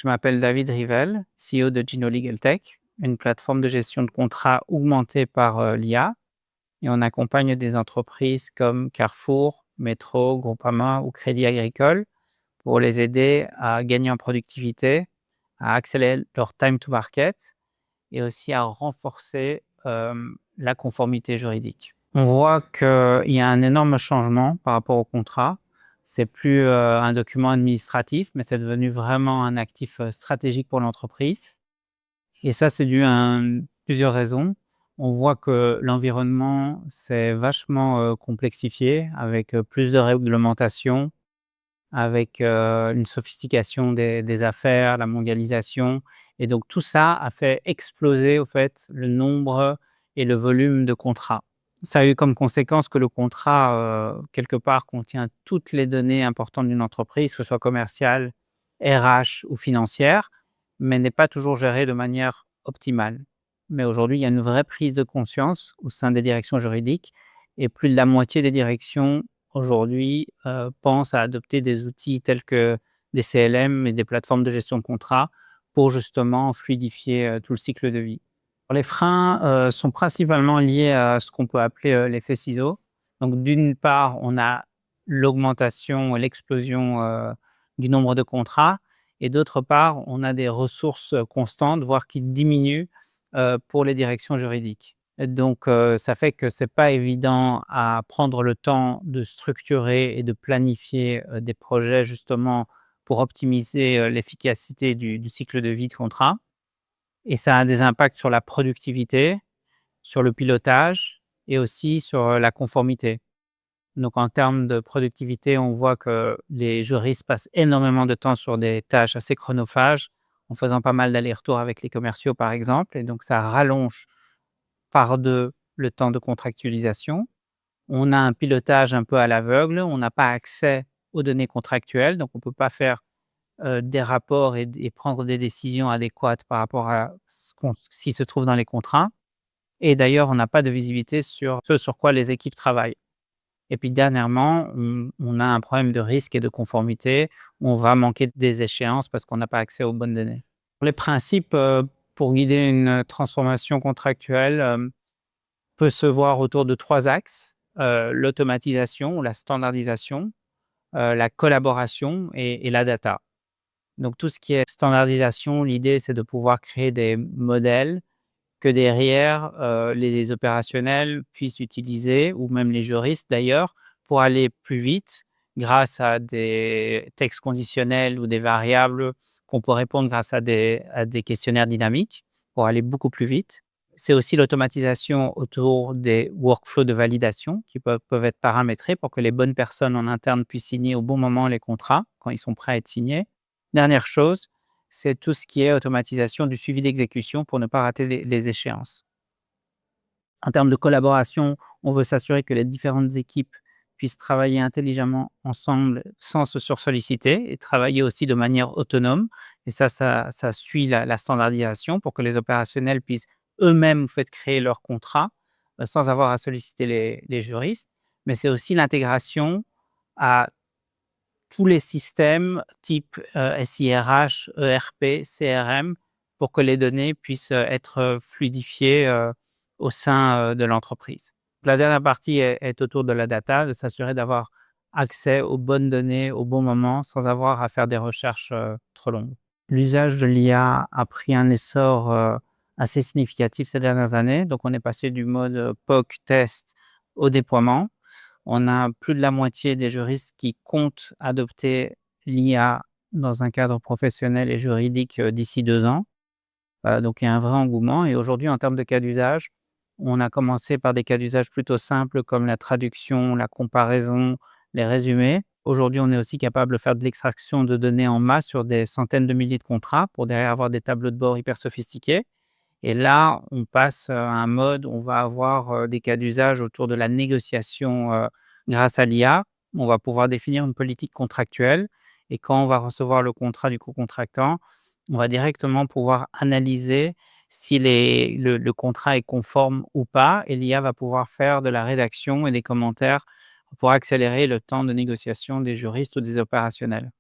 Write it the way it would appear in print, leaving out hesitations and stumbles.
Je m'appelle David Rivel, CEO de Gino Legal Tech, une plateforme de gestion de contrats augmentée par l'IA. Et on accompagne des entreprises comme Carrefour, Metro, Groupama ou Crédit Agricole pour les aider à gagner en productivité, à accélérer leur time to market et aussi à renforcer la conformité juridique. On voit qu'il y a un énorme changement par rapport au contrat. C'est plus un document administratif, mais c'est devenu vraiment un actif stratégique pour l'entreprise. Et ça, c'est dû à plusieurs raisons. On voit que l'environnement s'est vachement complexifié avec plus de réglementation, avec une sophistication des affaires, la mondialisation. Et donc tout ça a fait exploser au fait le nombre et le volume de contrats. Ça a eu comme conséquence que le contrat, quelque part, contient toutes les données importantes d'une entreprise, que ce soit commerciale, RH ou financière, mais n'est pas toujours géré de manière optimale. Mais aujourd'hui, il y a une vraie prise de conscience au sein des directions juridiques et plus de la moitié des directions aujourd'hui pensent à adopter des outils tels que des CLM et des plateformes de gestion de contrats pour justement fluidifier tout le cycle de vie. Les freins sont principalement liés à ce qu'on peut appeler l'effet ciseau. Donc d'une part, on a l'augmentation, l'explosion du nombre de contrats et d'autre part, on a des ressources constantes, voire qui diminuent pour les directions juridiques. Et donc ça fait que c'est pas évident à prendre le temps de structurer et de planifier des projets justement pour optimiser l'efficacité du cycle de vie de contrat. Et ça a des impacts sur la productivité, sur le pilotage et aussi sur la conformité. Donc en termes de productivité, on voit que les juristes passent énormément de temps sur des tâches assez chronophages, en faisant pas mal d'allers-retours avec les commerciaux, par exemple, et donc ça rallonge par 2 le temps de contractualisation. On a un pilotage un peu à l'aveugle, on n'a pas accès aux données contractuelles, donc on ne peut pas faire des rapports et prendre des décisions adéquates par rapport à ce qui se trouve dans les contrats. Et d'ailleurs, on n'a pas de visibilité sur ce sur quoi les équipes travaillent. Et puis dernièrement, on a un problème de risque et de conformité. On va manquer des échéances parce qu'on n'a pas accès aux bonnes données. Les principes pour guider une transformation contractuelle peut se voir autour de 3 axes: l'automatisation ou la standardisation, la collaboration et la data. Donc tout ce qui est standardisation, l'idée, c'est de pouvoir créer des modèles que derrière, les opérationnels puissent utiliser ou même les juristes d'ailleurs, pour aller plus vite grâce à des textes conditionnels ou des variables qu'on peut répondre grâce à des questionnaires dynamiques pour aller beaucoup plus vite. C'est aussi l'automatisation autour des workflows de validation qui peuvent être paramétrés pour que les bonnes personnes en interne puissent signer au bon moment les contrats, quand ils sont prêts à être signés. Dernière chose, c'est tout ce qui est automatisation du suivi d'exécution pour ne pas rater les échéances. En termes de collaboration, on veut s'assurer que les différentes équipes puissent travailler intelligemment ensemble sans se sursolliciter et travailler aussi de manière autonome. Et ça suit la standardisation pour que les opérationnels puissent eux-mêmes créer leurs contrats sans avoir à solliciter les juristes. Mais c'est aussi l'intégration à tous les systèmes type SIRH, ERP, CRM pour que les données puissent être fluidifiées au sein de l'entreprise. La dernière partie est autour de la data, de s'assurer d'avoir accès aux bonnes données au bon moment sans avoir à faire des recherches trop longues. L'usage de l'IA a pris un essor assez significatif ces dernières années. Donc on est passé du mode POC test au déploiement. On a plus de la moitié des juristes qui comptent adopter l'IA dans un cadre professionnel et juridique d'ici 2 ans. Donc il y a un vrai engouement et aujourd'hui en termes de cas d'usage, on a commencé par des cas d'usage plutôt simples comme la traduction, la comparaison, les résumés. Aujourd'hui, on est aussi capable de faire de l'extraction de données en masse sur des centaines de milliers de contrats pour derrière avoir des tableaux de bord hyper sophistiqués. Et là, on passe à un mode où on va avoir des cas d'usage autour de la négociation grâce à l'IA. On va pouvoir définir une politique contractuelle et quand on va recevoir le contrat du co-contractant, on va directement pouvoir analyser si le contrat est conforme ou pas et l'IA va pouvoir faire de la rédaction et des commentaires pour accélérer le temps de négociation des juristes ou des opérationnels.